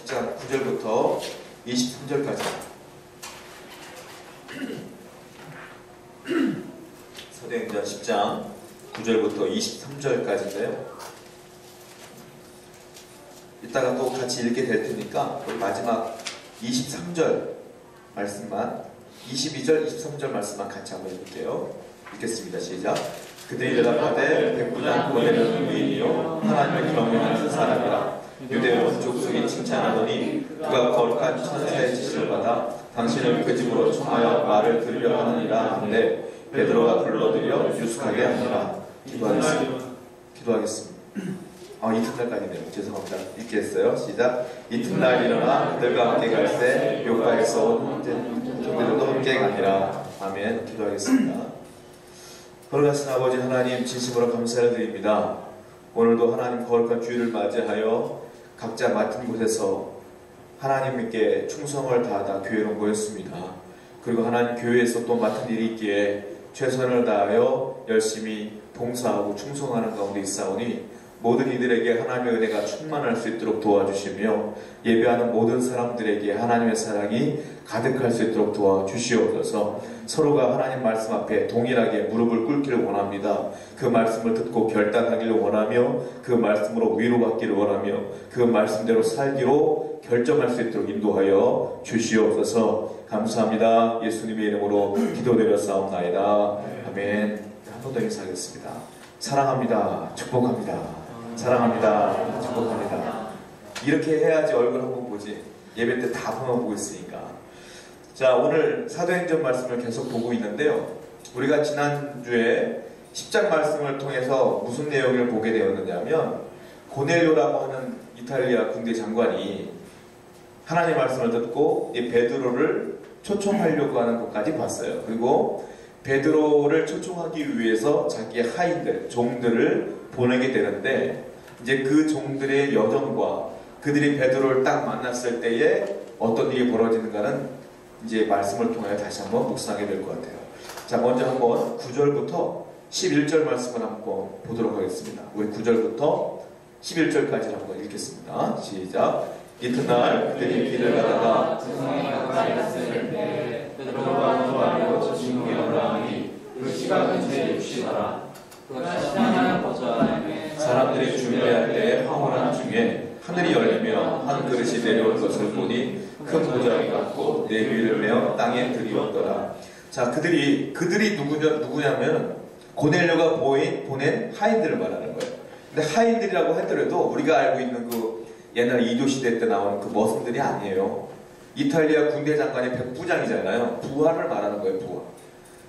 10장 9절부터 23절까지. 사도행전 10장 9절부터 23절까지인데요. 이따가 또 같이 읽게 될 테니까 우리 마지막 23절 말씀만, 22절, 23절 말씀만 같이 한번 읽을게요. 읽겠습니다. 시작. 그들이 대답하되 백부장 고넬료는 의인이요 하나님을 경외하는 사람이라. 유대 온 족속이 칭찬하더니 그가 거룩한 천사의 지시를 받아 당신을 그 집으로 청하여 말을 들으려 하느니라 하는데 베드로가 불러들여 유숙하게 하니라. 기도하겠습니다. 이튿날까지네요. 죄송합니다. 읽겠어요. 시작. 이튿날 일어나 그들과 함께 갈새 요파에서 온 형제들도 함께 가니라. 아멘. 기도하겠습니다. 거룩하신 아버지 하나님, 진심으로 감사를 드립니다. 오늘도 하나님 거룩한 주일을 맞이하여 각자 맡은 곳에서 하나님께 충성을 다하다 교회로 모였습니다. 그리고 하나님 교회에서 또 맡은 일이 있기에 최선을 다하여 열심히 봉사하고 충성하는 가운데 있사오니 모든 이들에게 하나님의 은혜가 충만할 수 있도록 도와주시며 예배하는 모든 사람들에게 하나님의 사랑이 가득할 수 있도록 도와주시옵소서. 서로가 하나님 말씀 앞에 동일하게 무릎을 꿇기를 원합니다. 그 말씀을 듣고 결단하기를 원하며 그 말씀으로 위로받기를 원하며 그 말씀대로 살기로 결정할 수 있도록 인도하여 주시옵소서. 감사합니다. 예수님의 이름으로 기도드렸사옵나이다. 아멘. 한 번 더 인사하겠습니다. 사랑합니다. 축복합니다. 사랑합니다. 축복합니다. 이렇게 해야지 얼굴 한번 보지. 예배 때 다 보고 있으니까. 자, 오늘 사도행전 말씀을 계속 보고 있는데요. 우리가 지난주에 10장 말씀을 통해서 무슨 내용을 보게 되었느냐면 고넬료라고 하는 이탈리아 군대 장관이 하나님의 말씀을 듣고 이 베드로를 초청하려고 하는 것까지 봤어요. 그리고 베드로를 초청하기 위해서 자기의 하인들, 종들을 보내게 되는데 이제 그 종들의 여정과 그들이 베드로를 딱 만났을 때에 어떤 일이 벌어지는가는 이제 말씀을 통하여 다시 한번 묵상하게 될 것 같아요. 자, 먼저 한번 9절부터 11절 말씀을 한번 보도록 하겠습니다. 우리 9절부터 11절까지 한번 읽겠습니다. 시작. 이튿날 그들이 길을 가다가 지성에 가까이 갔을 때 베드로가 기도하려 주님께 올라오니 그 시각은 제6시더라. 그가 신앙을 거저하며 사람들이 준비할 때 황홀한 중에 하늘이 열리며 한 그릇이 내려올 것을 보니 큰 보자기 같고 네 위를 메어 땅에 들이었더라. 자, 그들이 누구냐면 고넬료가 보낸 하인들을 말하는 거예요. 근데 하인들이라고 하더라도 우리가 알고 있는 그 옛날 이조 시대 때 나오는 그 머슴들이 아니에요. 이탈리아 군대 장관이 백부장이잖아요. 부하를 말하는 거예요. 부하.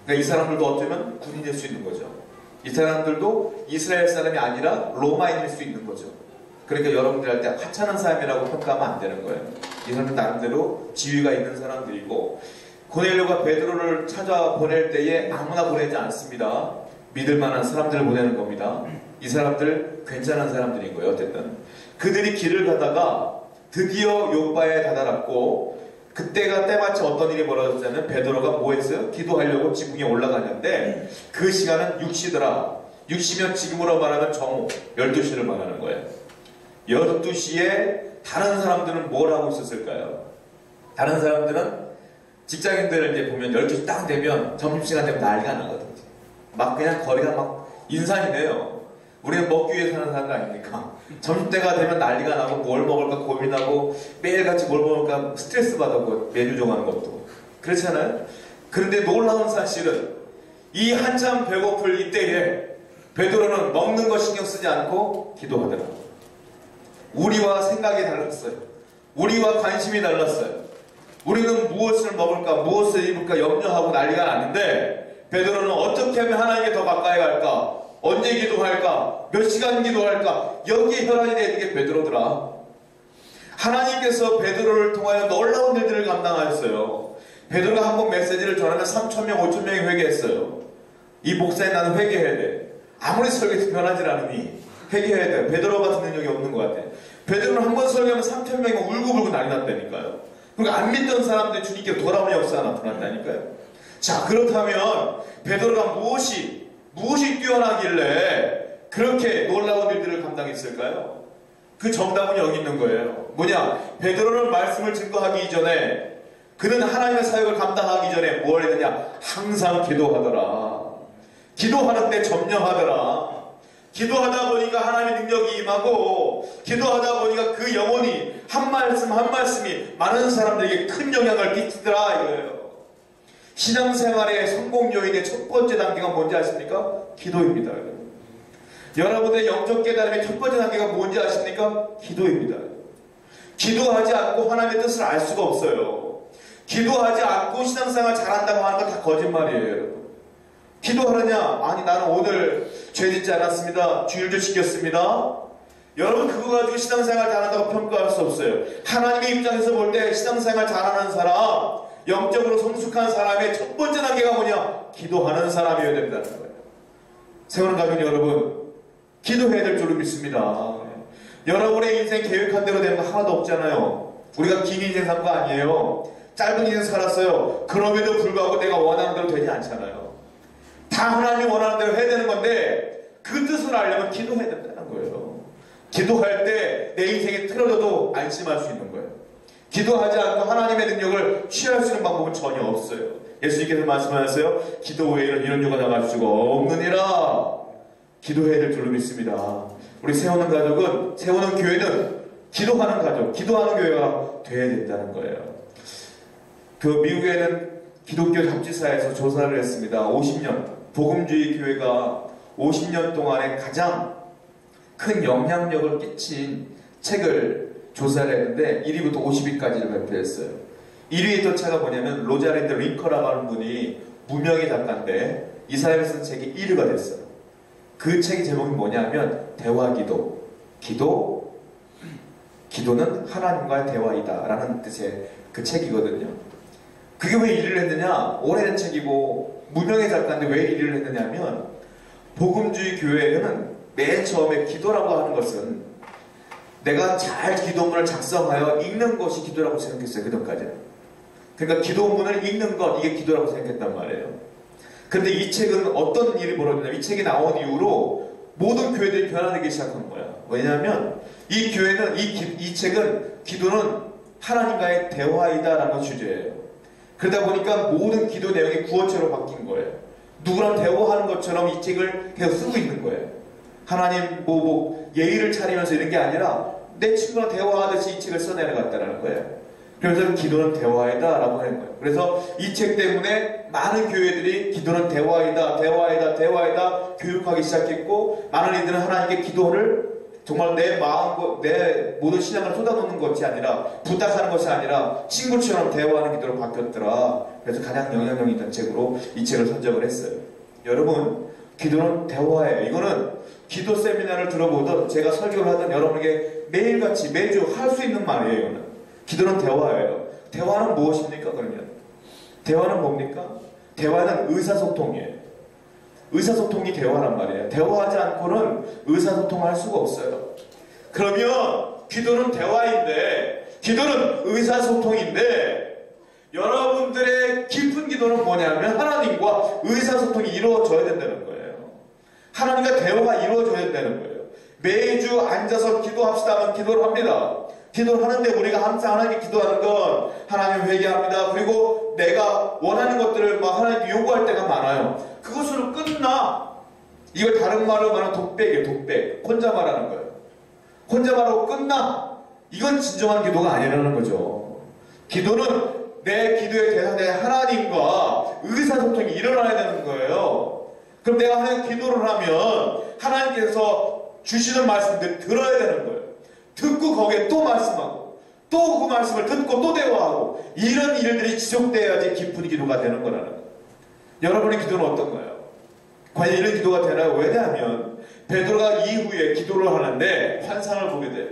그러니까 이 사람들도 어쩌면 군인일 수 있는 거죠. 이 사람들도 이스라엘 사람이 아니라 로마인일 수 있는 거죠. 그러니까 여러분들한테 하찮은 사람이라고 평가하면 안 되는 거예요. 이 사람은 나름대로 지위가 있는 사람들이고, 고넬료가 베드로를 찾아보낼 때에 아무나 보내지 않습니다. 믿을 만한 사람들을 보내는 겁니다. 이 사람들 괜찮은 사람들인 거예요. 어쨌든 그들이 길을 가다가 드디어 요바에 다다랐고, 그때가 때마치 어떤 일이 벌어졌냐면 베드로가 뭐 했어요? 기도하려고 지붕에 올라가는데 그 시간은 6시더라. 6시면 지금으로 말하면 정오 12시를 말하는 거예요. 12시에 다른 사람들은 뭘 하고 있었을까요? 다른 사람들은 직장인들을 이제 보면 12시 딱 되면 점심시간 되면 난리가 나거든요. 막 그냥 거리가 막 인산이 돼요. 우리는 먹기 위해 사는 사람 아닙니까? 점심때가 되면 난리가 나고 뭘 먹을까 고민하고 매일같이 뭘 먹을까 스트레스 받고 메뉴 정하는 것도 그렇잖아요. 그런데 놀라운 사실은 이 한참 배고플 이때에 베드로는 먹는 거 신경 쓰지 않고 기도하더라고요. 우리와 생각이 달랐어요. 우리와 관심이 달랐어요. 우리는 무엇을 먹을까 무엇을 입을까 염려하고 난리가 나는데 베드로는 어떻게 하면 하나님께 더 가까이 갈까, 언제 기도할까, 몇 시간 기도할까, 여기에 혈안이 되는 게 베드로더라. 하나님께서 베드로를 통하여 놀라운 일들을 감당하였어요. 베드로가 한 번 메시지를 전하면 3,000명, 5,000명이 회개했어요. 이 목사님 나는 회개해야 돼. 아무리 설교해도 변하지 않으니 회개해야 돼. 베드로 같은 능력이 없는 것 같아. 베드로는 한 번 설교하면 3,000명이 울고불고 난리 났다니까요. 그러니까 안 믿던 사람들이 주님께 돌아오는 역사가 나타났다니까요. 자, 그렇다면 베드로가 무엇이 뛰어나길래 그렇게 놀라운 일들을 감당했을까요? 그 정답은 여기 있는 거예요. 뭐냐? 베드로는 말씀을 증거하기 이전에, 그는 하나님의 사역을 감당하기 전에 뭘 했느냐? 항상 기도하더라. 기도하는데 점령하더라. 기도하다 보니까 하나님의 능력이 임하고, 기도하다 보니까 그 영혼이 한 말씀 한 말씀이 많은 사람들에게 큰 영향을 끼치더라 이거예요. 신앙생활의 성공 요인의 첫 번째 단계가 뭔지 아십니까? 기도입니다. 여러분의 영적 깨달음의 첫 번째 단계가 뭔지 아십니까? 기도입니다. 기도하지 않고 하나님의 뜻을 알 수가 없어요. 기도하지 않고 신앙생활 잘한다고 하는 건 다 거짓말이에요, 여러분. 기도하느냐? 아니, 나는 오늘 죄 짓지 않았습니다. 주일도 지켰습니다. 여러분, 그거 가지고 신앙생활 잘한다고 평가할 수 없어요. 하나님의 입장에서 볼 때 신앙생활 잘하는 사람, 영적으로 성숙한 사람의 첫 번째 단계가 뭐냐? 기도하는 사람이어야 된다는 거예요. 세우는 가족 여러분, 기도해야 될 줄로 믿습니다. 여러분의 인생 계획한 대로 되는 거 하나도 없잖아요. 우리가 긴 인생 산 거 아니에요. 짧은 인생 살았어요. 그럼에도 불구하고 내가 원하는 대로 되지 않잖아요. 다 하나님이 원하는 대로 해야 되는 건데, 그 뜻을 알려면 기도해야 된다는 거예요. 기도할 때 내 인생이 틀어져도 안심할 수 있는 거예요. 기도하지 않고 하나님의 능력을 취할 수 있는 방법은 전혀 없어요. 예수님께서 말씀하셨어요. 기도 외에는 이런 유가 나갈 수가 없느니라. 기도해야 될 줄로 믿습니다. 우리 세우는 가족은, 세우는 교회는 기도하는 가족, 기도하는 교회가 되어야 된다는 거예요. 그 미국에는 기독교 잡지사에서 조사를 했습니다. 50년, 복음주의 교회가 50년 동안에 가장 큰 영향력을 끼친 책을 조사를 했는데 1위부터 50위까지를 발표했어요. 1위에 있던 차가 뭐냐면 로자린드 링커라고 하는 분이 무명의 작가인데 이 사람이 쓴 책이 1위가 됐어요. 그 책의 제목이 뭐냐면 대화기도. 기도는 하나님과의 대화이다 라는 뜻의 그 책이거든요. 그게 왜 1위를 했느냐? 오래된 책이고 무명의 작가인데 왜 1위를 했느냐면, 복음주의 교회는 맨 처음에 기도라고 하는 것은 내가 잘 기도문을 작성하여 읽는 것이 기도라고 생각했어요. 그전까지는. 그러니까 기도문을 읽는 것, 이게 기도라고 생각했단 말이에요. 그런데 이 책은 어떤 일이 벌어졌냐면, 이 책이 나온 이후로 모든 교회들이 변화되기 시작한 거야. 왜냐하면 이 교회는, 이 책은 기도는 하나님과의 대화이다라는 주제예요. 그러다 보니까 모든 기도 내용이 구어체로 바뀐 거예요. 누구랑 대화하는 것처럼 이 책을 계속 쓰고 있는 거예요. 하나님 예의를 차리면서 이런 게 아니라 내 친구랑 대화하듯이 이 책을 써내려갔다는 거예요. 그래서 기도는 대화이다 라고 하는 거예요. 그래서 이 책 때문에 많은 교회들이 기도는 대화이다 교육하기 시작했고, 많은 이들은 하나님께 기도를 정말 내 마음과 내 모든 신앙을 쏟아놓는 것이 아니라, 부탁하는 것이 아니라 친구처럼 대화하는 기도로 바뀌었더라. 그래서 가장 영향력 있는 책으로 이 책을 선정을 했어요. 여러분, 기도는 대화예요. 이거는 기도 세미나를 들어보던, 제가 설교를 하던 여러분에게 매일같이 매주 할 수 있는 말이에요. 이거는. 기도는 대화예요. 대화는 무엇입니까? 그러면 대화는 뭡니까? 대화는 의사소통이에요. 의사소통이 대화란 말이에요. 대화하지 않고는 의사소통할 수가 없어요. 그러면 기도는 대화인데, 기도는 의사소통인데, 여러분들의 깊은 기도는 뭐냐면 하나님과 의사소통이 이루어져야 된다는 거예요. 하나님과 대화가 이루어져야 된다는 거예요. 매주 앉아서 기도합시다 하면 기도를 합니다. 기도를 하는데 우리가 항상 하나님께 기도하는 건 하나님 회개합니다. 그리고 내가 원하는 것들을 막 하나님께 요구할 때가 많아요. 그것으로 끝나. 이걸 다른 말로 말하면 독백이에요. 독백. 혼자 말하는 거예요. 혼자 말하고 끝나. 이건 진정한 기도가 아니라는 거죠. 기도는 내 기도의 대상에 하나님과 의사소통이 일어나야 되는 거예요. 그럼 내가 하나님 기도를 하면 하나님께서 주시는 말씀들 들어야 되는 거예요. 듣고 거기에 또 말씀하고, 또 그 말씀을 듣고 또 대화하고, 이런 일들이 지속돼야지 깊은 기도가 되는 거라는 거예요. 여러분의 기도는 어떤 거예요? 과연 이런 기도가 되나요? 왜냐하면 베드로가 이후에 기도를 하는데 환상을 보게 돼요.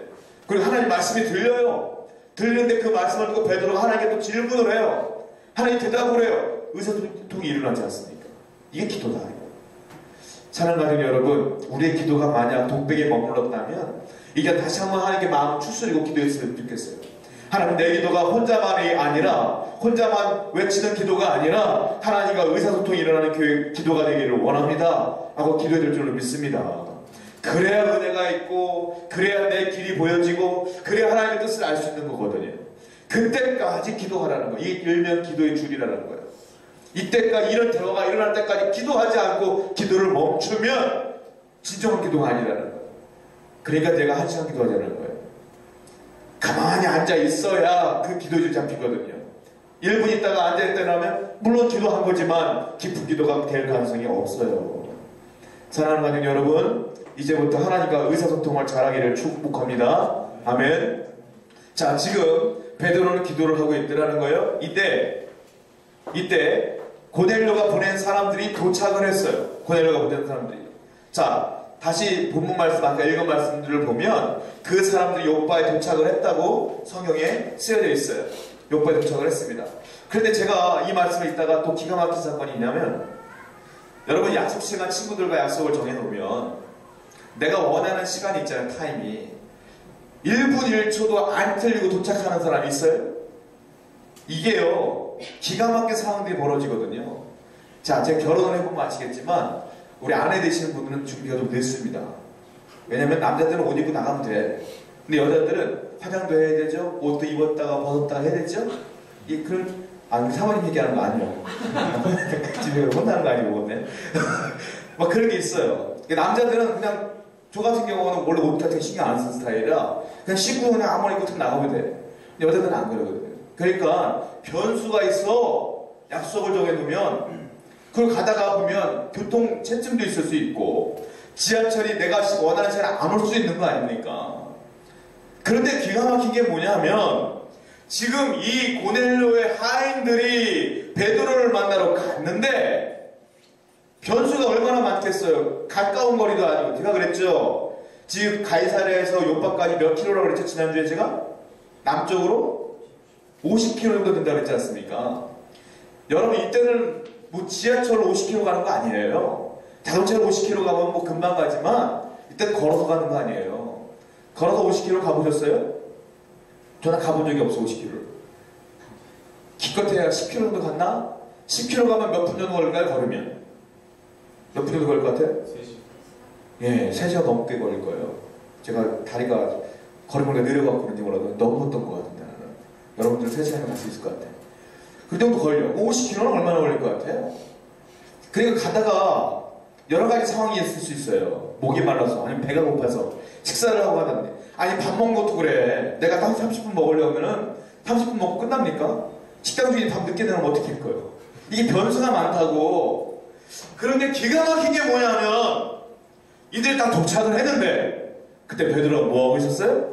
그리고 하나님 말씀이 들려요. 들리는데 그 말씀을 듣고 베드로가 하나님께 또 질문을 해요. 하나님 대답을 해요. 의사소통이 일어나지 않습니까? 이게 기도다. 사랑하는 여러분, 우리의 기도가 만약 독백에 머물렀다면 이제 다시 한번 하나님께 마음을 추스리고 기도했으면 좋겠어요. 하나님, 내 기도가 혼자만이 아니라, 혼자만 외치는 기도가 아니라 하나님과 의사소통이 일어나는 기도가 되기를 원합니다 하고 기도해야 될 줄로 믿습니다. 그래야 은혜가 있고, 그래야 내 길이 보여지고, 그래야 하나님의 뜻을 알 수 있는 거거든요. 그때까지 기도하라는 거예요. 이게 일면 기도의 줄이라는 거예요. 이때까지 이런 대화가 일어날 때까지 기도하지 않고 기도를 멈추면 진정한 기도가 아니라는 거예요. 그러니까 내가 1시간 기도하자는 거예요. 가만히 앉아 있어야 그 기도줄 잡히거든요. 1분 있다가 앉아있다면 물론 기도한 거지만 깊은 기도가 될 가능성이 없어요. 사랑하는 가족 여러분, 이제부터 하나님과 의사소통을 잘하기를 축복합니다. 아멘. 자, 지금 베드로는 기도를 하고 있더라는 거예요. 이때 고넬료가 보낸 사람들이 도착을 했어요. 고넬료가 보낸 사람들이. 자, 다시 본문 말씀, 아까 읽은 말씀들을 보면 그 사람들이 요빠에 도착을 했다고 성경에 쓰여져 있어요. 요빠에 도착을 했습니다. 그런데 제가 이 말씀을 읽다가 또 기가 막힌 사건이 있냐면, 여러분 약속 시간 친구들과 약속을 정해놓으면 내가 원하는 시간이 있잖아요. 타임이 1분 1초도 안 틀리고 도착하는 사람이 있어요? 이게요 기가 막힌 상황들이 벌어지거든요. 자, 제가 결혼을 해보면 아시겠지만 우리 아내 되시는 분들은 준비가 좀 늦습니다. 왜냐면 남자들은 옷 입고 나가면 돼. 근데 여자들은 화장도 해야 되죠. 옷도 입었다가 벗었다가 해야 되죠. 사모님 얘기하는 거 아니에요. 집에 혼나는 거 아니고 네. 막 그런 게 있어요. 남자들은 그냥 저 같은 경우는 원래 옷 같은 거 신경 안 쓰는 스타일이라 그냥 씻고 그냥 아무리 입고 나가면 돼. 근데 여자들은 안 그러거든요. 그러니까 변수가 있어. 약속을 정해놓으면 그걸 가다가 보면 교통체증도 있을 수 있고 지하철이 내가 원하는 시간에 안 올 수 있는 거 아닙니까? 그런데 기가 막힌 게 뭐냐면 지금 이 고넬료의 하인들이 베드로를 만나러 갔는데 변수가 얼마나 많겠어요. 가까운 거리도 아니고. 제가 그랬죠. 지금 가이사랴에서 요빠까지 몇 킬로라고 그랬죠. 지난주에 제가 남쪽으로 50킬로 정도 된다고 그랬지 않습니까? 여러분 이때는 뭐 지하철로 50킬로 가는 거 아니에요. 자동차로 50킬로 가면 뭐 금방 가지만 이때 걸어서 가는 거 아니에요. 걸어서 50킬로 가보셨어요? 저는 가본 적이 없어. 50km. 기껏해야 10km 정도 갔나? 10km 가면 몇 분 정도 걸릴까요? 걸으면 몇 분 정도 걸릴 것 같아요? 3시간. 예, 3시간 넘게 걸릴 거예요. 제가 다리가 걸음을 느려갖고 그런지 몰라도 넘었던 것 같은데 나는. 여러분들 3시간에 갈 수 있을 것 같아요. 그 정도 걸려. 50km는 얼마나 걸릴 것 같아요? 그러니까 가다가 여러 가지 상황이 있을 수 있어요. 목이 말라서, 아니면 배가 고파서 식사를 하고 가는데, 아니 밥 먹는 것도 그래. 내가 딱 30분 먹으려면은 30분 먹고 끝납니까? 식당 주인이 밥 늦게 되면 어떻게 할 거예요? 이게 변수가 많다고. 그런데 기가 막힌 게 뭐냐면 이들이 딱 도착을 했는데 그때 베드로가 뭐하고 있었어요?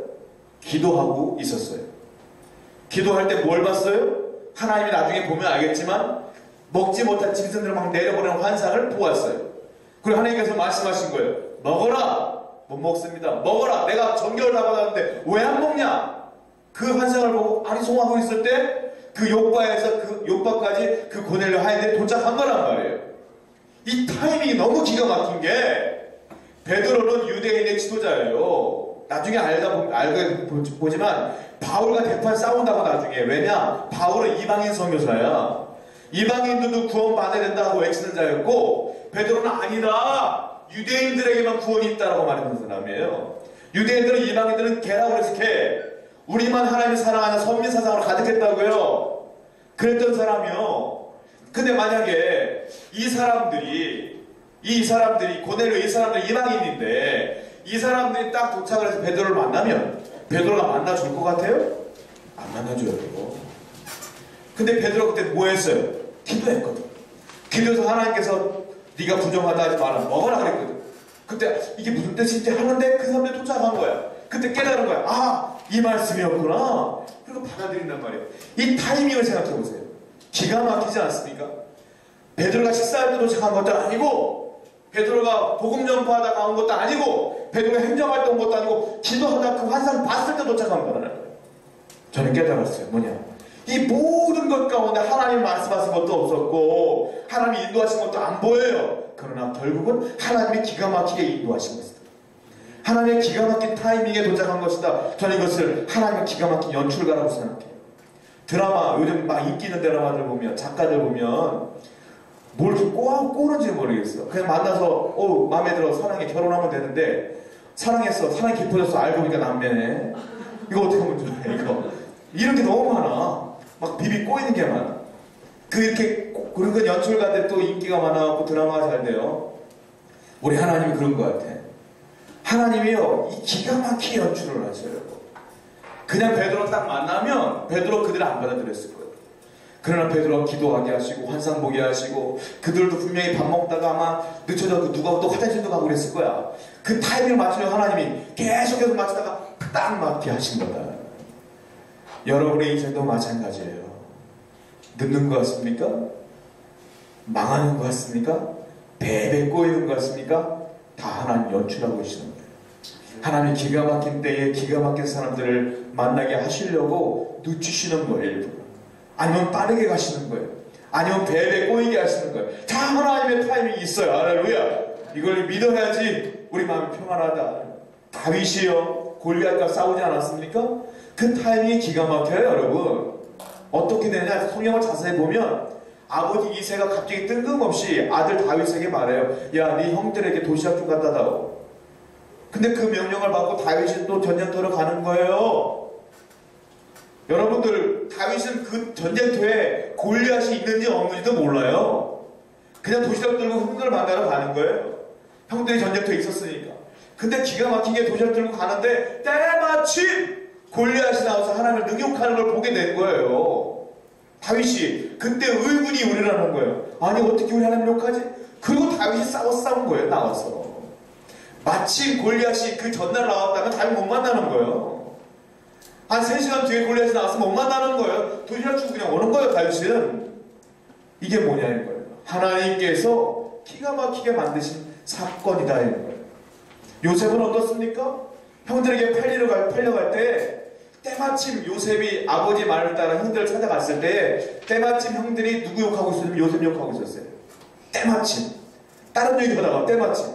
기도하고 있었어요. 기도할 때 뭘 봤어요? 하나님이 나중에 보면 알겠지만 먹지 못한 짐승들을 막 내려보내는 환상을 보았어요. 그리고 하나님께서 말씀하신 거예요. 먹어라! 못 먹습니다. 먹어라! 내가 정결을 다 받았는데 왜 안 먹냐? 그 환상을 보고 아리송하고 있을 때 그 요바에서 그 요바까지 그 고넬료 하인들이 도착한 거란 말이에요. 이 타이밍이 너무 기가 막힌 게 베드로는 유대인의 지도자예요. 나중에 알게 보지만 바울과 대판 싸운다고 나중에. 왜냐? 바울은 이방인 선교사야. 이방인들도 구원 받아야 된다고 외치는 자였고 베드로는 아니다. 유대인들에게만 구원이 있다라고 말하는 사람이에요. 유대인들은 이방인들은 개라고 그래서 개. 우리만 하나님을 사랑하는 선민 사상으로 가득했다고요. 그랬던 사람이요. 근데 만약에 이 사람들이 고넬료 이 사람들이 이방인인데 이 사람들이 딱 도착을 해서 베드로를 만나면 베드로가 만나줄 것 같아요? 안 만나줘요. 근데 베드로 그때 뭐 했어요? 기도했거든. 기도해서 하나님께서 네가 부정하다 하지 마라. 먹어라 그랬거든. 그때 이게 무슨 뜻인지 하는데 그 사람들이 도착한 거야. 그때 깨달은 거야. 아, 이 말씀이었구나. 그리고 받아들인단 말이에요. 이 타이밍을 생각해보세요. 기가 막히지 않습니까? 베드로가 식사할 때 도착한 것도 아니고 베드로가 복음 전파하다가 온 것도 아니고 베드로가 행정활동 온 것도 아니고 기도하다 그 환상 봤을 때 도착한 거라는 거예요. 저는 깨달았어요. 뭐냐? 이 모든 것 가운데 하나님 말씀하신 것도 없었고 하나님이 인도하신 것도 안 보여요. 그러나 결국은 하나님이 기가 막히게 인도하신 것이다. 하나님의 기가 막힌 타이밍에 도착한 것이다. 저는 이것을 하나님의 기가 막힌 연출가라고 생각해요. 드라마, 요즘 막 인기 있는 드라마들 보면, 작가들 보면 뭘 이렇게 꼬는지 모르겠어. 그냥 만나서 마음에 들어 사랑해 결혼하면 되는데 사랑했어 사랑이 깊어졌어 알고 보니까 남매네. 이거 어떻게 하면 좋아 이거. 이런 게 너무 많아. 막 비비 꼬이는 게 많아. 그런 연출가들 또 인기가 많아갖고 드라마가 잘 돼요. 우리 하나님이 그런 것 같아. 하나님이요 이 기가 막히게 연출을 하셔요. 그냥 베드로 딱 만나면 베드로 그들을 안 받아들였을 거예요. 그러나 베드로가 기도하게 하시고 환상 보게 하시고 그들도 분명히 밥 먹다가 아마 늦춰져서 누가 또 화장실도 가고 그랬을 거야. 그 타이밍을 맞추려고 하나님이 계속해서 맞추다가 딱 맞게 하신 거다. 여러분의 인생도 마찬가지예요. 늦는 것 같습니까? 망하는 것 같습니까? 배배 꼬이는 것 같습니까? 다 하나님 연출하고 계시는 거예요. 하나님 기가 막힌 때에 기가 막힌 사람들을 만나게 하시려고 늦추시는 거예요. 일부러. 아니면 빠르게 가시는 거예요. 아니면 배배 꼬이게 하시는 거예요. 다 하나님의 타이밍이 있어요. 할렐루야. 이걸 믿어야지 우리 마음이 평안하다. 다윗이요 골리앗과 싸우지 않았습니까? 그 타이밍이 기가 막혀요. 여러분 어떻게 되냐 성경을 자세히 보면 아버지 이새가 갑자기 뜬금없이 아들 다윗에게 말해요. 야 네 형들에게 도시락 좀 갖다 다오. 근데 그 명령을 받고 다윗이 또 전쟁터로 가는 거예요. 여러분들 다윗은 그 전쟁터에 골리앗이 있는지 없는지도 몰라요. 그냥 도시락 들고 형들을 만나러 가는 거예요. 형들이 전쟁터에 있었으니까. 근데 기가 막히게 도시락 들고 가는데 때마침 골리앗이 나와서 하나님을 능욕하는 걸 보게 된 거예요. 다윗이 그때 의군이 우리라는 거예요. 아니 어떻게 우리 하나님 욕하지? 그리고 다윗이 싸운 거예요. 나와서 마침 골리앗이 그 전날 나왔다면 다윗 못 만나는 거예요. 한 3시간 뒤에 골리앗이 나왔으면 못 만나는 거예요. 도시락 주고 그냥 오는 거예요. 다윗은. 이게 뭐냐는 거예요. 하나님께서 기가 막히게 만드신 사건이다 이런 거예요. 요셉은 어떻습니까? 형들에게 팔려갈 때 때마침 요셉이 아버지 말을 따라 형들을 찾아갔을 때 때마침 형들이 누구 욕하고 있었으면 요셉 욕하고 있었어요. 때마침. 다른 얘기 하다가 때마침.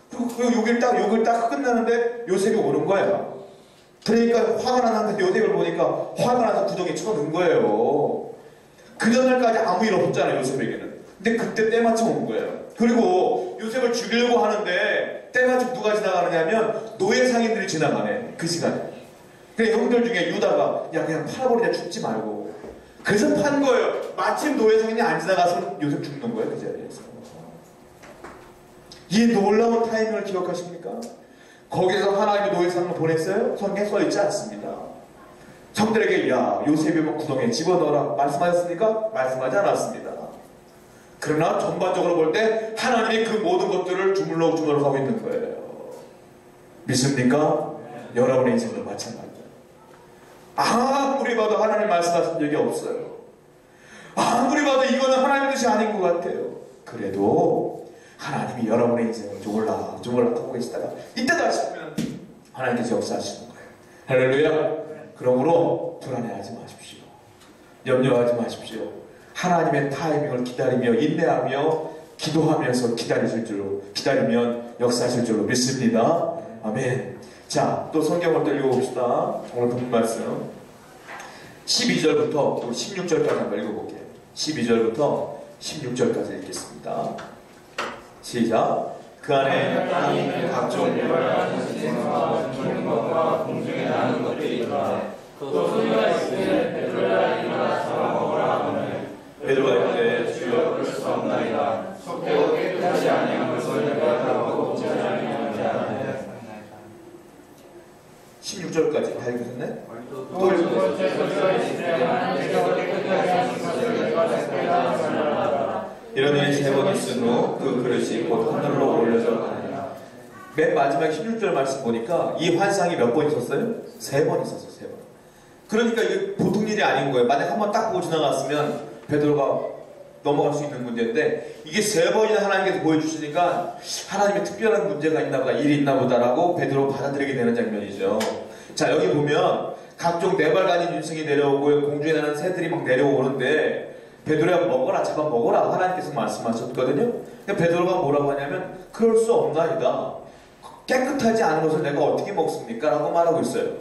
그리고 그 욕을 딱 끝나는데 요셉이 오는 거야. 그러니까 화가 나는데 요셉을 보니까 화가 나서 구덩이에 쳐넣은 거예요. 그 전날까지 아무 일 없었잖아요. 요셉에게는. 근데 그때 때마침 온 거예요. 그리고 요셉을 죽이려고 하는데 때마침 누가 지나가느냐면 노예 상인들이 지나가네. 그 시간에. 그래 형들 중에 유다가 야 그냥 팔아버리자 죽지 말고. 그래서 판 거예요. 마침 노예 상인이 안 지나가서 요셉 죽는 거예요. 그 자리에서. 이 놀라운 타이밍을 기억하십니까? 거기서 하나님의 노예 상인을 보냈어요? 성경에 써있지 않습니다. 성들에게 야 요셉이 뭐 구덩이에 집어넣어라 말씀하셨습니까? 말씀하지 않았습니다. 그러나 전반적으로 볼 때 하나님이 그 모든 것들을 주물럭 하고 있는 거예요. 믿습니까? 여러분의 인생도 마찬가지예요. 아무리 봐도 하나님 말씀하신 적이 없어요. 아무리 봐도 이거는 하나님의 뜻이 아닌 것 같아요. 그래도 하나님이 여러분의 인생을 조물락 하고 계시다가 이때다 싶으면 하나님께서 역사하시는 거예요. 할렐루야. 그러므로 불안해하지 마십시오. 염려하지 마십시오. 하나님의 타이밍을 기다리며 인내하며 기도하면서 기다리면 역사하실 줄로 믿습니다. 아멘. 자, 또 성경을 또 읽어봅시다. 오늘 본 말씀 12절부터 16절까지 한번 읽어볼게요. 12절부터 16절까지 읽겠습니다. 시작. 그 안에 땅에 있는 각종 유발한 신생과 죽는 것과 공중에 나는 것들이 있더라. 또 소리가 있으되 베드로야 일어나 잡아먹으라 하거늘 베드로가 이르되 주여 그럴 수 없나이다. 속되고 깨끗하지 아니한 것을 내가 하고 먹지 아니하는 자는 16절까지 다 읽으셨네? 또 두 번째 소리가 있으되 하나님께서 깨끗하게 하신 것을 내가 택하라 하더라. 이런 일이 3번 있은 후 그 그릇이 곧 하늘로 올려져 가느니라. 맨 마지막 16절 말씀 보니까 이 환상이 몇 번 있었어요? 3번 있었어요. 3번. 그러니까 이게 보통 일이 아닌 거예요. 만약 한 번 딱 보고 지나갔으면 베드로가 넘어갈 수 있는 문제인데 이게 3번이나 하나님께서 보여주시니까 하나님의 특별한 문제가 있나 보다, 일이 있나 보다라고 베드로 받아들이게 되는 장면이죠. 자, 여기 보면 각종 네발간인 윤성이 내려오고 공중에 나는 새들이 막 내려오는데 베드로가 먹어라 잡아먹어라 하나님께서 말씀하셨거든요. 그러니까 베드로가 뭐라고 하냐면 그럴 수 없나이다. 깨끗하지 않은 것을 내가 어떻게 먹습니까? 라고 말하고 있어요.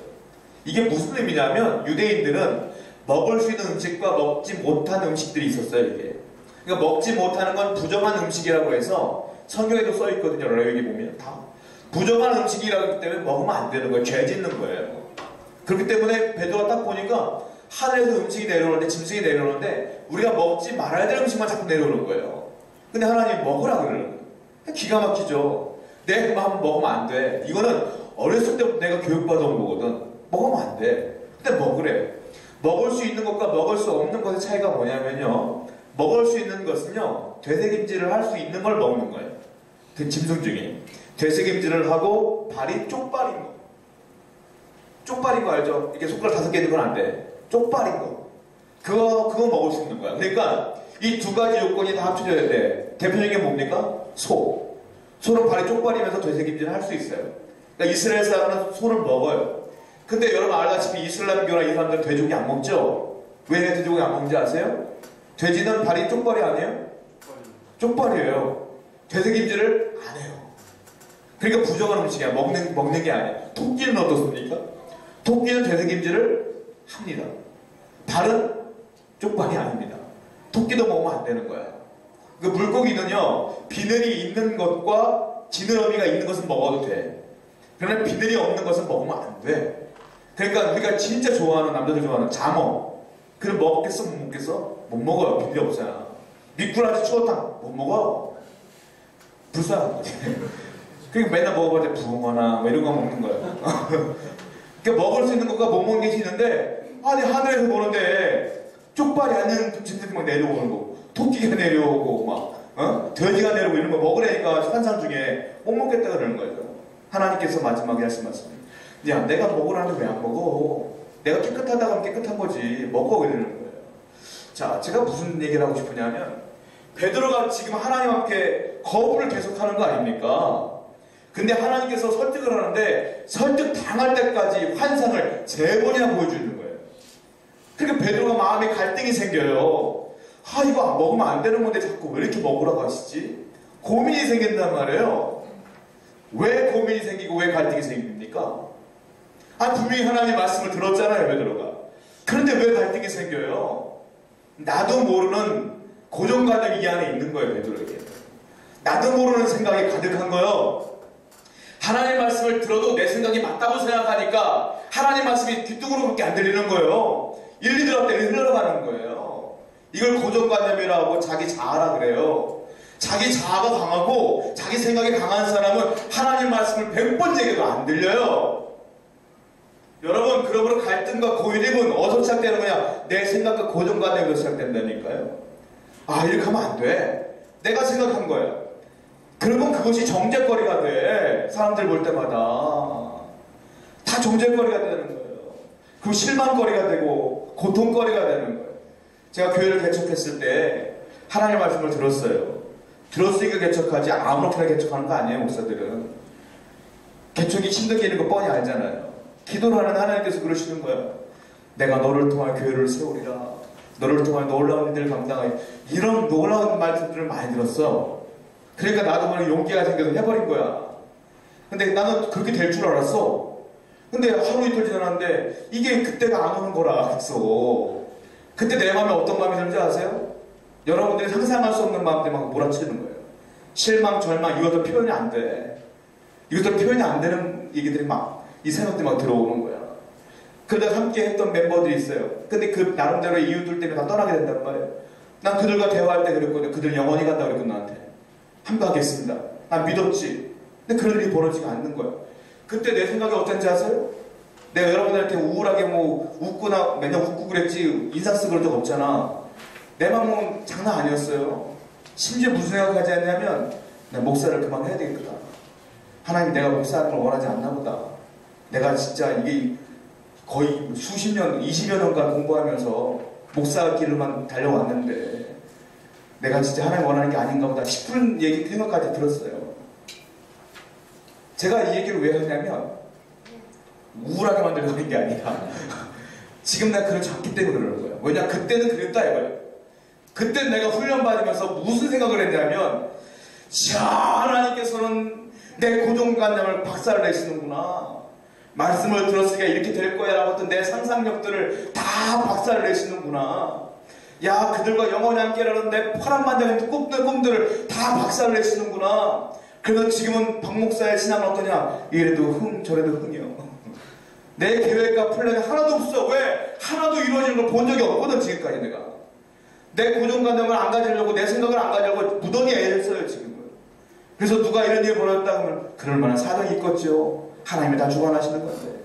이게 무슨 의미냐면 유대인들은 먹을 수 있는 음식과 먹지 못한 음식들이 있었어요. 이게 그러니까 먹지 못하는 건 부정한 음식이라고 해서 성경에도 써 있거든요. 레위기 보면 다 부정한 음식이라기 때문에 먹으면 안 되는 거예요. 죄 짓는 거예요. 그렇기 때문에 베드로가 딱 보니까 하늘에서 음식이 내려오는데 짐승이 내려오는데 우리가 먹지 말아야 될 음식만 자꾸 내려오는 거예요. 근데 하나님 먹으라 그러는 거예요. 기가 막히죠. 내 마음 먹으면 안 돼. 이거는 어렸을 때부터 내가 교육받아온 거거든. 먹으면 안 돼. 근데 먹으래. 먹을 수 있는 것과 먹을 수 없는 것의 차이가 뭐냐면요. 먹을 수 있는 것은요. 되새김질을 할 수 있는 걸 먹는 거예요. 그 짐승 중에. 되새김질을 하고 발이 쪽발인 거. 쪽발인 거 알죠? 이렇게 손가락 5개 있는 건 안 돼. 쪽발인 거. 그거 먹을 수 있는 거야. 그러니까 이 두 가지 요건이 다 합쳐져야 돼. 대표적인 게 뭡니까? 소. 소는 발이 쪽발이면서 되새김질을 할 수 있어요. 그러니까 이스라엘 사람은 소를 먹어요. 근데 여러분 알다시피 이슬람교나 이 사람들은 돼지고기 안 먹죠? 왜 돼지고기 안 먹는지 아세요? 돼지는 발이 쪽발이 아니에요? 쪽발이에요. 되새김질을 안 해요. 그러니까 부정한 음식이야. 먹는 게 아니야. 토끼는 어떻습니까? 토끼는 되새김질을 합니다. 발은 쪽발이 아닙니다. 토끼도 먹으면 안 되는 거야. 그 물고기는요, 비늘이 있는 것과 지느러미가 있는 것은 먹어도 돼. 그러나 비늘이 없는 것은 먹으면 안 돼. 그러니까 우리가 진짜 좋아하는, 남자들 좋아하는 장어. 그걸 먹겠어? 못 먹겠어? 못 먹어요. 비늘이 없잖아. 미꾸라지 추어탕 못 먹어. 불쌍한 거지. 그러니까 맨날 먹어봤자 붕어나 뭐 이런 거 먹는 거예요. 그러니까 먹을 수 있는 것과 못 먹는 게 있는데, 아니 하늘에서 보는데 쪽발이 아닌 짐승이 막 내려오는 거, 토끼가 내려오고 막 돼지가 내려오고 이런 거 먹으라니까 환상 중에 못 먹겠다 그러는 거예요. 하나님께서 마지막에 하신 말씀이, 야 내가 먹으라는데 왜 안 먹어? 내가 깨끗하다고 하면 깨끗한 거지. 먹어 이러는 거예요. 자, 제가 무슨 얘기를 하고 싶으냐면 베드로가 지금 하나님 앞에 거부를 계속하는 거 아닙니까? 근데 하나님께서 설득을 하는데 설득 당할 때까지 환상을 3번이나 보여주는 거예요. 그러니까 베드로가 마음에 갈등이 생겨요. 아 이거 먹으면 안 되는 건데 자꾸 왜 이렇게 먹으라고 하시지? 고민이 생긴단 말이에요. 왜 고민이 생기고 왜 갈등이 생깁니까? 아 분명히 하나님의 말씀을 들었잖아요, 베드로가. 그런데 왜 갈등이 생겨요? 나도 모르는 고정관념이 이 안에 있는 거예요, 베드로에게. 나도 모르는 생각이 가득한 거예요. 하나님 말씀을 들어도 내 생각이 맞다고 생각하니까 하나님 말씀이 귓등으로밖에 안 들리는 거예요. 1, 2 들었더니 흘러가는 거예요. 이걸 고정관념이라고 자기 자아라 그래요. 자기 자아가 강하고 자기 생각이 강한 사람은 하나님 말씀을 100번 얘기해도 안 들려요. 여러분, 그러므로 갈등과 고일임은 어디서 시작되는 거냐? 내 생각과 고정관념에서 시작된다니까요. 아, 이렇게 하면 안 돼. 내가 생각한 거야. 그러면 그것이 정죄거리가 돼. 사람들 볼 때마다. 다 정죄거리가 되는 거예요. 그리고 실망거리가 되고 고통거리가 되는 거예요. 제가 교회를 개척했을 때 하나님의 말씀을 들었어요. 들었으니까 개척하지 아무렇게나 개척하는 거 아니에요, 목사들은. 개척이 힘든 게 있는 거 뻔히 알잖아요. 기도를 하는 하나님께서 그러시는 거예요. 내가 너를 통해 교회를 세우리라. 너를 통해 놀라운 일들을 감당하리. 이런 놀라운 말씀들을 많이 들었어. 그러니까 나도 모르게 용기가 생겨서 해버린 거야. 근데 나는 그렇게 될 줄 알았어. 근데 하루 이틀 지났는데 이게 그때가 안 오는 거라 했어. 그때 내 마음에 어떤 마음이 드는지 아세요? 여러분들이 상상할 수 없는 마음들이 막 몰아치는 거예요. 실망, 절망, 이것도 표현이 안 돼. 이것도 표현이 안 되는 얘기들이 막, 이 생각들이 막 들어오는 거야. 그러다 함께 했던 멤버들이 있어요. 근데 그 나름대로의 이유들 때문에 다 떠나게 된단 말이에요. 난 그들과 대화할 때 그랬거든요. 그들 영원히 간다고 그랬거든, 나한테. 함께 하겠습니다. 난 믿었지. 근데 그런 일이 벌어지지 않는 거야. 그때 내 생각이 어땠는지 아세요? 내가 여러분들한테 우울하게 뭐 웃거나 맨날 웃고 그랬지 인상 쓰고 그런 적 없잖아. 내 마음은 장난 아니었어요. 심지어 무슨 생각하지 않냐면 나 목사를 그만해야 되겠다. 하나님 내가 목사하는 걸 원하지 않나 보다. 내가 진짜 이게 거의 수십 년, 20여 년간 공부하면서 목사 길로만 달려왔는데 내가 진짜 하나님 원하는 게 아닌가 보다 싶은 생각까지 들었어요. 제가 이 얘기를 왜 하냐면 우울하게 만들려고 하는 게 아니라 지금 내가 그렇지 않기 때문에 그러는 거예요. 왜냐, 그때는 그랬다 이거예요. 그때 내가 훈련받으면서 무슨 생각을 했냐면, 자, 하나님께서는 내 고정관념을 박살을 내시는구나. 말씀을 들었으니까 이렇게 될 거야 라고 했던 내 상상력들을 다 박살을 내시는구나. 야, 그들과 영원히 함께라는 내 파란만장의 꿈들을 다 박살을 내시는구나. 그래서 지금은 박 목사의 신앙은 어떠냐? 이래도 흥 저래도 흥이요. 내 계획과 플랜이 하나도 없어. 왜? 하나도 이루어지는 걸 본 적이 없거든. 지금까지 내가 내 고정관념을 안 가지려고, 내 생각을 안 가지려고 무던히 애했어요 지금은. 그래서 누가 이런 일이 벌어졌다 하면 그럴 만한 사정이 있겠죠. 하나님이 다 주관하시는 건데,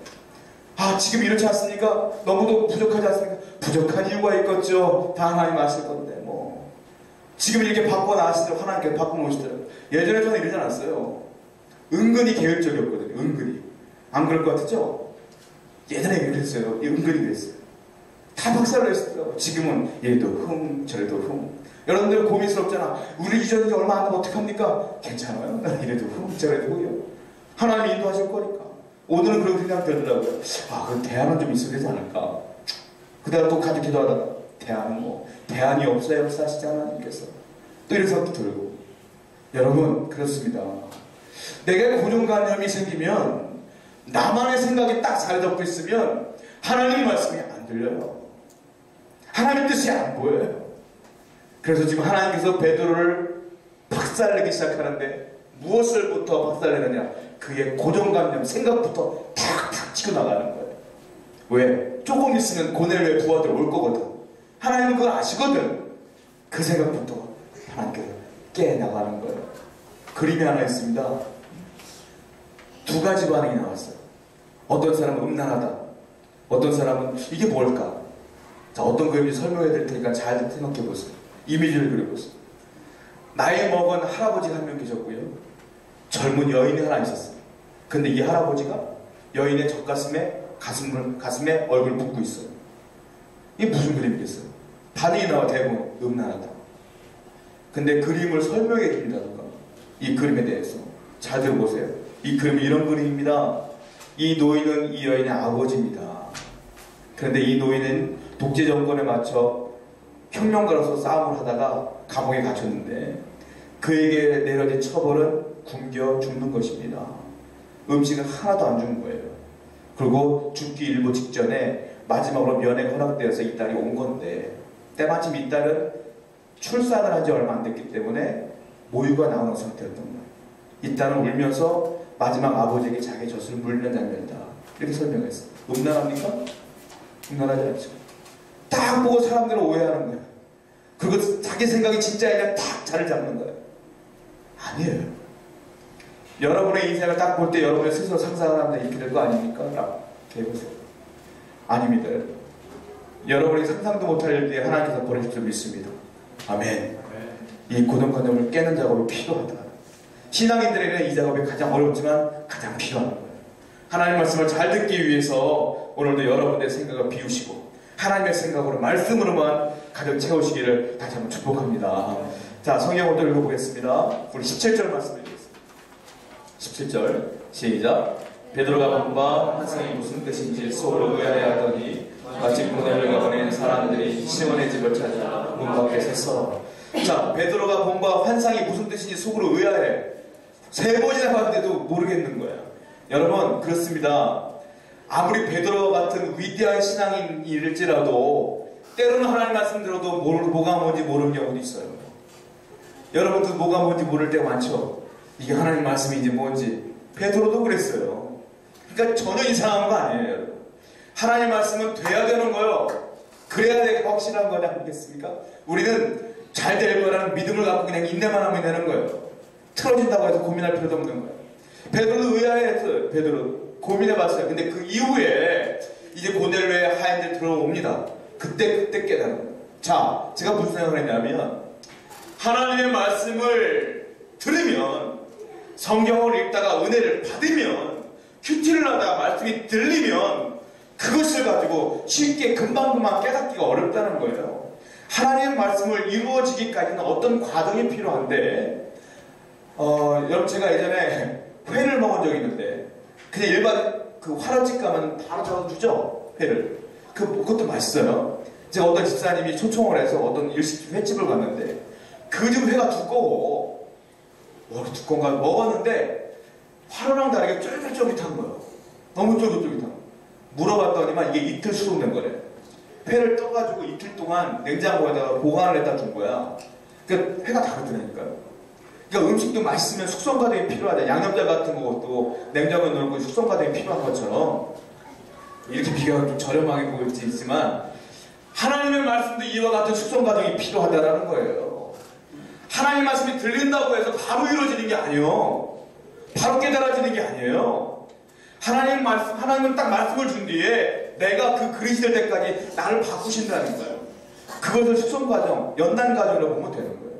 아 지금 이렇지 않습니까? 너무도 부족하지 않습니까? 부족한 이유가 있겠죠. 다 하나님 아실 건데 뭐 지금 이렇게 바꿔 나가시더라고. 하나님께서 바꿔 놓으시더라고요. 예전에 저는 이러지 않았어요. 은근히 계획적이었거든요. 은근히. 안 그럴 것 같았죠? 예전에 그랬어요. 은근히 그랬어요. 다 박살을 냈어요. 지금은 얘도 흥 저래도 흥. 여러분들 고민스럽잖아. 우리 이전에 얼마 안 되면 어떡합니까? 괜찮아요. 이래도 흥 저래도 흥이요. 하나님이 인도하실 거니까. 오늘은 그런 생각 들더라고요. 아 그럼 대안은 좀 있어야 되지 않을까? 그다음에 또 가족 기도하다가 대안은 뭐 대안이 없어야 역사하시지 하나님께서. 또 이런 생각도 들고. 여러분 그렇습니다. 내가 고정관념이 생기면, 나만의 생각이 딱 자리 잡고 있으면 하나님의 말씀이 안 들려요. 하나님 뜻이 안 보여요. 그래서 지금 하나님께서 베드로를 박살내기 시작하는데 무엇을부터 박살내느냐? 그의 고정관념, 생각부터 탁탁 치고 나가는 거예요. 왜? 조금 있으면 고넬료의 부하들 올 거거든. 하나님은 그걸 아시거든. 그 생각부터 하나님께서 깨나가는 거예요. 그림이 하나 있습니다. 두 가지 반응이 나왔어요. 어떤 사람은 음란하다. 어떤 사람은 이게 뭘까? 자, 어떤 그림인지 설명해 드릴 테니까 잘 생각해 보세요. 이미지를 그려보세요. 나이 먹은 할아버지가 한 명 계셨고요. 젊은 여인이 하나 있었어요. 근데 이 할아버지가 여인의 가슴에 얼굴을 묻고 있어요. 이게 무슨 그림이겠어요? 반응이 나와 대부분 음란하다. 근데 그림을 설명해 드린다던가, 이 그림에 대해서 잘 들어보세요. 이 그림이 이런 그림입니다. 이 노인은 이 여인의 아버지입니다. 그런데 이 노인은 독재 정권에 맞춰 혁명가로서 싸움을 하다가 감옥에 갇혔는데 그에게 내려진 처벌은 굶겨 죽는 것입니다. 음식은 하나도 안 주는 거예요. 그리고 죽기 일보 직전에 마지막으로 면회가 허락되어서 이 딸이 온 건데, 때마침 이 딸은 출산을 한 지 얼마 안 됐기 때문에 모유가 나오는 상태였던 거예요. 이 딸은 울면서 마지막 아버지에게 자기 젖을 물는 장면이다. 이렇게 설명했어요. 음란합니까? 음란하지 않죠. 딱 보고 사람들은 오해하는 거예요. 그리고 자기 생각이 진짜이냐 딱 자를 잡는 거예요. 아니에요. 여러분의 인생을 딱 볼 때 여러분의 스스로 상상을 하면 이렇게 될 거 아닙니까? 이렇게 해보세요. 아닙니다. 여러분이 상상도 못할 일들이 하나님께서 보내실 줄 믿습니다. 아멘. 이 고정관념을 깨는 작업이 필요하다. 신앙인들에게는 이 작업이 가장 어렵지만 가장 필요한 거예요. 하나님 말씀을 잘 듣기 위해서 오늘도 여러분의 생각을 비우시고 하나님의 생각으로, 말씀으로만 가득 채우시기를 다시 한번 축복합니다. 자, 성경을 또 읽어보겠습니다. 우리 17절 말씀드리겠습니다. 17절 시작. 베드로가 본바 환상이 무슨 뜻인지 속으로 의아해하더니 마치 고넬료가 보낸 사람들이 시몬의 집을 찾아 문 밖에 섰어. 자, 베드로가 본바 환상이 무슨 뜻인지 속으로 의아해. 3번이나 봤는데도 모르겠는 거야. 여러분 그렇습니다. 아무리 베드로와 같은 위대한 신앙인일지라도 때로는 하나님 말씀 들어도 뭐가 뭔지 모르는 경우도 있어요. 여러분도 뭐가 뭔지 모를 때가 많죠. 이게 하나님 말씀인지 뭔지. 베드로도 그랬어요. 그러니까 전혀 이상한 거 아니에요. 여러분. 하나님 말씀은 돼야 되는 거예요. 그래야 내가 확실한 거냐 아니겠습니까? 우리는 잘 될 거라는 믿음을 갖고 그냥 인내만 하면 되는 거예요. 틀어진다고 해서 고민할 필요도 없는 거예요. 베드로도 의아해했어요. 베드로 고민해봤어요. 근데 그 이후에 이제 고넬료의 하인들 들어옵니다. 그때 깨달은 거예요. 자, 제가 무슨 생각을 했냐면, 하나님의 말씀을 들으면, 성경을 읽다가 은혜를 받으면, 큐티를 하다가 말씀이 들리면 그것을 가지고 쉽게 금방금방 깨닫기가 어렵다는 거예요. 하나님의 말씀을 이루어지기까지는 어떤 과정이 필요한데, 여러분 제가 예전에 회를 먹은 적이 있는데, 그냥 일반 그 화로집 가면 바로 잡아주죠, 회를. 그것도 맛있어요. 제가 어떤 집사님이 초청을 해서 어떤 일식 횟집을 갔는데 그 집 회가 두꺼워. 두꺼운가 먹었는데 화로랑 다르게 쫄깃쫄깃한 거예요. 너무 쫄깃쫄깃한 거. 물어봤더니만 이게 이틀 수송된 거래. 회를 떠가지고 이틀 동안 냉장고에다가 보관을 했다 준 거야. 그러니까 회가 다르더라니까요. 그러니까 음식도 맛있으면 숙성 과정이 필요하다. 양념장 같은 것도 냉장고에 넣고 숙성 과정이 필요한 것처럼 이렇게 비교하면 좀 저렴하게 보일 수 있지만 하나님의 말씀도 이와 같은 숙성 과정이 필요하다라는 거예요. 하나님의 말씀이 들린다고 해서 바로 이루어지는 게 아니에요. 바로 깨달아지는 게 아니에요. 하나님의 말씀, 하나님은 딱 말씀을 준 뒤에 내가 그 그릇이 될 때까지 나를 바꾸신다는 거예요. 그것을 숙성 과정, 연단 과정으로 보면 되는 거예요.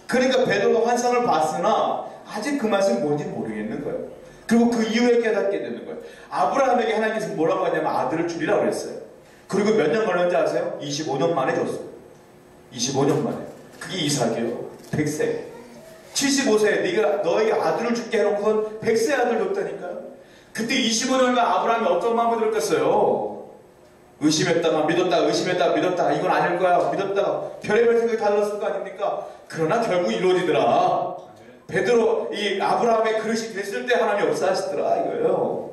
그러니까 베드로가 환상을 봤으나 아직 그 말씀이 뭔지 모르겠는 거예요. 그리고 그 이후에 깨닫게 되는 거예요. 아브라함에게 하나님께서 뭐라고 하냐면 아들을 주리라고 그랬어요. 그리고 몇 년 걸렸는지 아세요? 25년 만에 줬어요. 25년 만에. 그게 이삭이에요. 100세. 75세에 네가 너에게 아들을 줄게 해놓고선 100세 아들 줬다니까요. 그때 25년간 아브라함이 어떤 마음을 들었겠어요? 의심했다가 믿었다, 의심했다가 믿었다, 이건 아닐 거야, 믿었다가 별의별 생각이 달랐을 거 아닙니까? 그러나 결국 이루어지더라. 베드로, 이 아브라함의 그릇이 됐을 때 하나님이 역사하시더라 이거예요.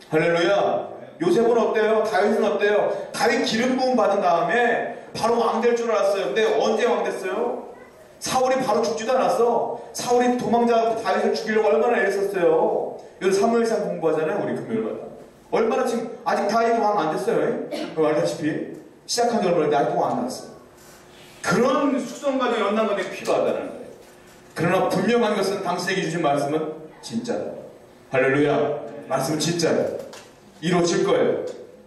할렐루야. 요셉은 어때요? 다윗은 어때요? 다윗 기름 부음 받은 다음에 바로 왕 될 줄 알았어요. 근데 언제 왕 됐어요? 사울이 바로 죽지도 않았어. 사울이 도망자 다윗을 죽이려고 얼마나 애썼어요. 여기 사무엘상 공부하잖아요, 우리 금요일마다. 얼마나 지금 아직 다윗 왕 안 됐어요. 알다시피 시작한 지 얼마 됐는데 아직도 왕 안 났어요. 그런 숙성 과정, 연단 과정이 필요하다는 거예요. 그러나 분명한 것은 당신에게 주신 말씀은 진짜다. 할렐루야. 말씀은 진짜예요. 이루어질 거예요.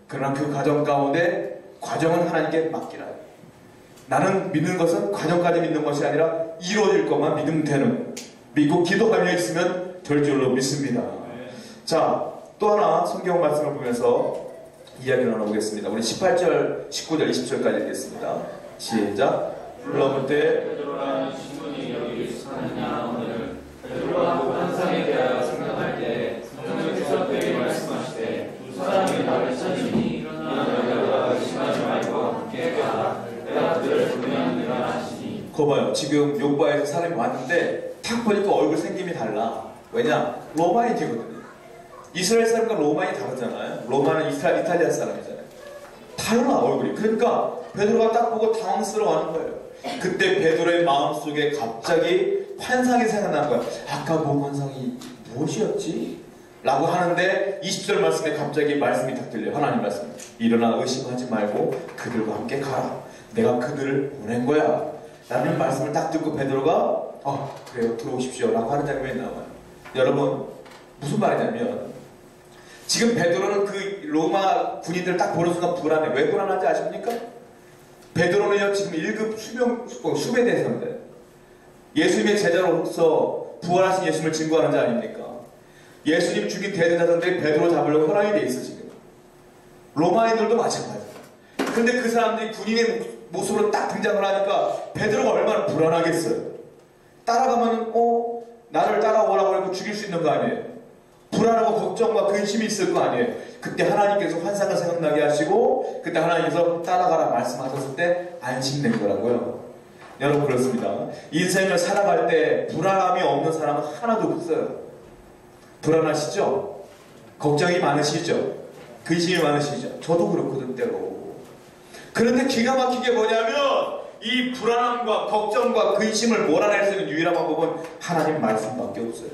그러나 그 과정 가운데 과정은 하나님께 맡기라. 나는 믿는 것은 과정까지 믿는 것이 아니라 이루어질 것만 믿으면 되는, 믿고 기도하며 있으면 될 줄로 믿습니다. 자, 또 하나 성경 말씀을 보면서 이야기를 나눠보겠습니다. 우리 18절, 19절, 20절까지 읽겠습니다. 시작. 불러볼 때 베드로라는 신분이 여기 익숙하느냐. 오늘 베드로가 그 환상에 대하여 생각할 때 성령께서 그에게 말씀하시되 두 사람이 나를 찾으니 일어나 너희가 의심하지 말고 함께 가라. 내가 그들을 분명하느라 하시니. 거 봐요. 지금 요바에서 사람이 왔는데 탁 보니까 얼굴 생김이 달라. 왜냐? 로마인이거든요. 이스라엘 사람과 로마인이 다르잖아요. 로마는 이탈리아 사람이잖아요. 달라 얼굴이. 그러니까 베드로가 딱 보고 당황스러워하는 거예요. 그때 베드로의 마음속에 갑자기 환상이 생각난 거야. 아까 본 환상이 무엇이었지? 라고 하는데 20절 말씀에 갑자기 말씀이 딱 들려요. 하나님 말씀. 일어나 의심하지 말고 그들과 함께 가라. 내가 그들을 보낸 거야. 라는 말씀을 딱 듣고 베드로가 그래요, 들어오십시오 라고 하는 장면이 나와요. 여러분, 무슨 말이냐면 지금 베드로는 그 로마 군인들 딱 보는 순간 불안해. 왜 불안한지 아십니까? 베드로는요 지금 1급 수배대사인데 예수님의 제자로서 부활하신 예수님을 증거하는 자 아닙니까? 예수님 죽인 대제사장들이 베드로 잡으려고 현황이 돼 있어 지금. 로마인들도 마찬가지야. 근데 그 사람들이 군인의 모습으로 딱 등장을 하니까 베드로가 얼마나 불안하겠어요. 따라가면 나를 따라오라고 하고 죽일 수 있는 거 아니에요. 불안하고 걱정과 근심이 있을 거 아니에요. 그때 하나님께서 환상을 생각나게 하시고 그때 하나님께서 따라가라 말씀하셨을 때 안심된 거라고요. 여러분 그렇습니다. 인생을 살아갈 때 불안함이 없는 사람은 하나도 없어요. 불안하시죠? 걱정이 많으시죠? 근심이 많으시죠? 저도 그렇거든 때로. 그런데 기가 막히게 뭐냐면 이 불안함과 걱정과 근심을 몰아낼 수 있는 유일한 방법은 하나님 말씀밖에 없어요.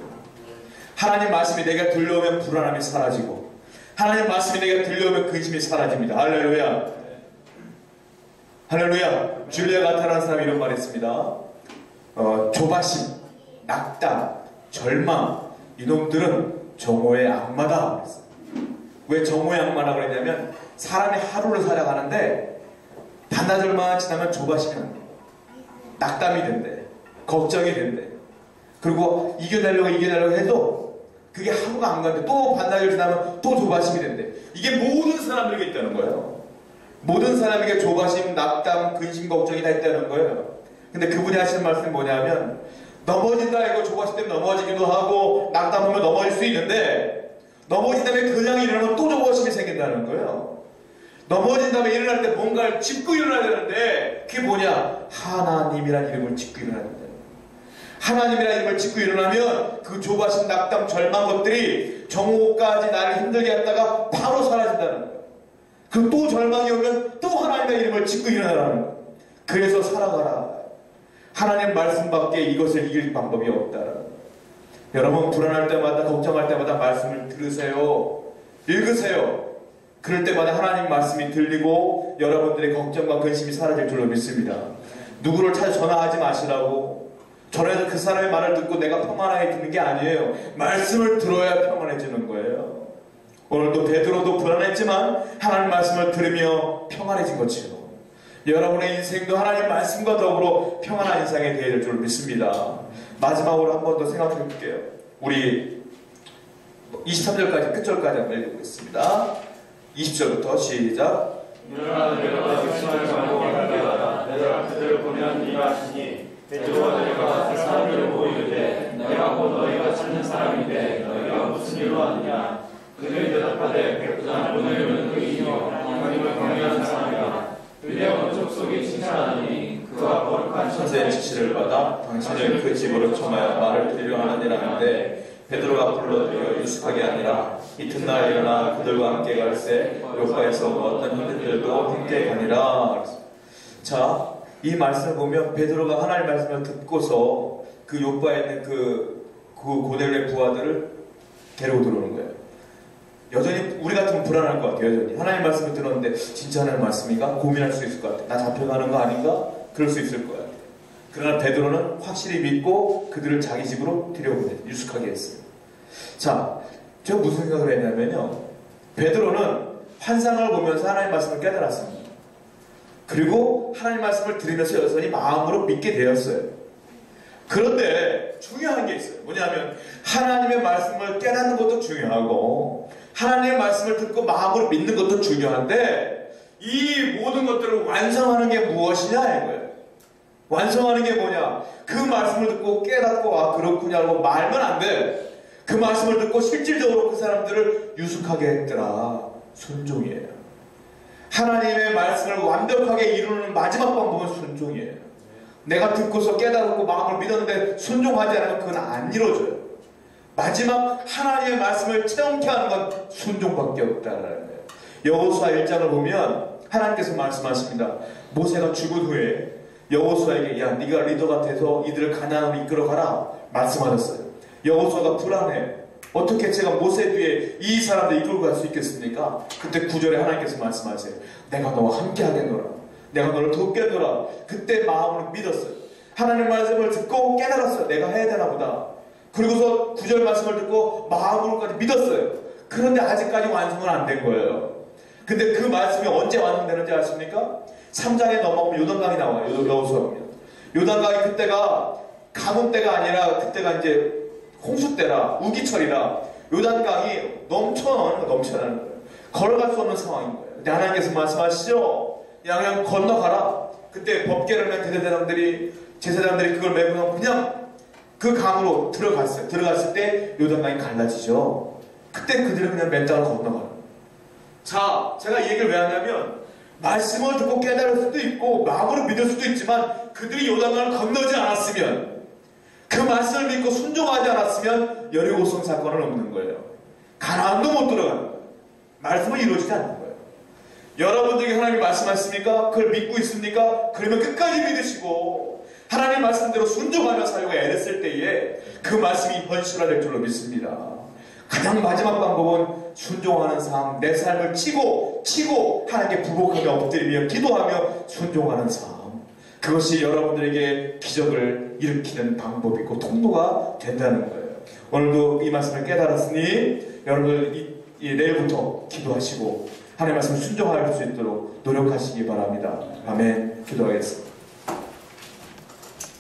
하나님 말씀이 내가 들려오면 불안함이 사라지고 하나님 말씀이 내가 들려오면 근심이 사라집니다. 할렐루야. 할렐루야. 줄리아 가타라는 사람이 이런 말 했습니다. 조바심, 낙담, 절망, 이놈들은 정오의 악마다 그랬어요. 왜 정오의 악마라고 그랬냐면 사람이 하루를 살아가는데 반나절만 지나면 조바심이 납니다. 낙담이 된대. 걱정이 된대. 그리고 이겨내려고 해도 그게 하루가 안 가는데 또 반나절 지나면 또 조바심이 된대. 이게 모든 사람들에게 있다는 거예요. 모든 사람에게 조바심, 낙담, 근심, 걱정이 다 있다는 거예요. 근데 그분이 하시는 말씀이 뭐냐면 넘어진다 이거 조바심 때문에 넘어지기도 하고 낙담하면 넘어질 수 있는데 넘어진 다음에 그냥 일어나면 또 조바심이 생긴다는 거예요. 넘어진 다음에 일어날 때 뭔가를 짚고 일어나야 되는데 그게 뭐냐? 하나님이라는 이름을 짚고 일어나야 된다. 하나님이라는 이름을 짚고 일어나면 그 조바심, 낙담, 절망 것들이 정오까지 나를 힘들게 했다가 바로 사라진다는 거예요. 그리고 또 절망이 오면 또 하나님의 이름을 짓고 일어나라는 거예요. 그래서 살아가라. 하나님 말씀밖에 이것을 이길 방법이 없다라는 거예요. 여러분 불안할 때마다 걱정할 때마다 말씀을 들으세요. 읽으세요. 그럴 때마다 하나님 말씀이 들리고 여러분들의 걱정과 근심이 사라질 줄로 믿습니다. 누구를 찾아 전화하지 마시라고. 전화해서 그 사람의 말을 듣고 내가 평안해지는 게 아니에요. 말씀을 들어야 평안해지는 거예요. 오늘도 베드로도 불안했지만 하나님 말씀을 들으며 평안해진 것처럼 여러분의 인생도 하나님 말씀과 더불어 평안한 인생이 되어야 될 줄 믿습니다. 마지막으로 한 번 더 생각해 볼게요. 우리 23절까지 끝절까지 한번 읽어보겠습니다. 20절부터 시작. 일어나 내려가 백성을 말고 함께하라. 내가 그들을 보면 네가 하시니 베드로가 내려가 그 사람들을 보이는데 내가 곧 너희가 찾는 사람인데 너희가 무슨 일로 왔느냐. 그들이 대답하되 백부장 오늘은 의인이요 하나님을 경외하는 사람이라. 그의 어느 족속이 칭찬하니 그가 거룩한 천사의 지시를 받아 당신을 그 집으로 청하여 말을 드리려 하느니라는데 베드로가 불러들여 유숙하게 하니라. 이튿날 일어나 그들과 함께 갈새 요파에서 어떤 힘들들도 함께 가니라. 자, 이 말씀을 보면 베드로가 하나님 말씀을 듣고서 그 요파에 있는 그 고넬의 부하들을 데리고 들어오는 거예요. 여전히 우리 같으면 불안할 것 같아요. 여전히 하나님 말씀을 들었는데 진짜 하나님 말씀인가? 고민할 수 있을 것 같아. 나 잡혀가는 거 아닌가? 그럴 수 있을 것 같아. 그러나 베드로는 확실히 믿고 그들을 자기 집으로 들여보내 유숙하게 했어요. 자, 제가 무슨 생각을 했냐면요, 베드로는 환상을 보면서 하나님 말씀을 깨달았습니다. 그리고 하나님 말씀을 들으면서 여전히 마음으로 믿게 되었어요. 그런데 중요한 게 있어요. 뭐냐면 하나님의 말씀을 깨닫는 것도 중요하고 하나님의 말씀을 듣고 마음으로 믿는 것도 중요한데 이 모든 것들을 완성하는 게 무엇이냐 이거예요. 완성하는 게 뭐냐? 그 말씀을 듣고 깨닫고 아 그렇구냐고 말면 안 돼. 그 말씀을 듣고 실질적으로 그 사람들을 유숙하게 했더라. 순종이에요. 하나님의 말씀을 완벽하게 이루는 마지막 방법은 순종이에요. 내가 듣고서 깨달고 마음을 믿었는데 순종하지 않으면 그건 안 이루어져요. 마지막 하나님의 말씀을 체험케 하는 건 순종밖에 없다는 거예요. 여호수아 1장을 보면 하나님께서 말씀하십니다. 모세가 죽은 후에 여호수아에게 야 네가 리더가 돼서 이들을 가나안으로 이끌어가라 말씀하셨어요. 여호수아가 불안해. 어떻게 제가 모세 뒤에 이 사람들 이끌고 갈 수 있겠습니까? 그때 9절에 하나님께서 말씀하세요. 내가 너와 함께 하겠노라. 내가 너를 돕겠노라. 그때 마음으로 믿었어요. 하나님 말씀을 듣고 깨달았어요. 내가 해야 되나 보다. 그리고서 9절 말씀을 듣고 마음으로까지 믿었어요. 그런데 아직까지 완성은 안 된 거예요. 근데 그 말씀이 언제 완성되는지 아십니까? 3장에 넘어가면 요단강이 나와요. 여호수아입니다. 요단강이 그때가 가뭄 때가 아니라 그때가 이제 홍수 때라 우기철이라 요단강이 넘쳐나는 거예요. 걸어갈 수 없는 상황인 거예요. 근데 하나님께서 말씀하시죠. 그냥 건너가라. 그때 법궤를 맨 대제사장들이 제사장들이 그걸 메고 그냥 그 강으로 들어갔어요. 들어갔을 때 요단강이 갈라지죠. 그때 그들은 그냥 맨땅을 건너가는 거예요. 자, 제가 이 얘기를 왜 하냐면 말씀을 듣고 깨달을 수도 있고 마음으로 믿을 수도 있지만 그들이 요단강을 건너지 않았으면 그 말씀을 믿고 순종하지 않았으면 여리고성 사건은 없는 거예요. 가나안도 못 들어가는 거예요. 말씀은 이루어지지 않는 거예요. 여러분들에게 하나님이 말씀하십니까? 그걸 믿고 있습니까? 그러면 끝까지 믿으시고 하나님 말씀대로 순종하며 사용에 애랬을 때에 그 말씀이 현실화될 줄로 믿습니다. 가장 마지막 방법은 순종하는 삶, 내 삶을 치고 하나님께 부복하며 엎드리며 기도하며 순종하는 삶. 그것이 여러분들에게 기적을 일으키는 방법이고 통로가 된다는 거예요. 오늘도 이 말씀을 깨달았으니 여러분들 내일부터 기도하시고 하나님의 말씀을 순종할 수 있도록 노력하시기 바랍니다. 아멘. 기도하겠습니다.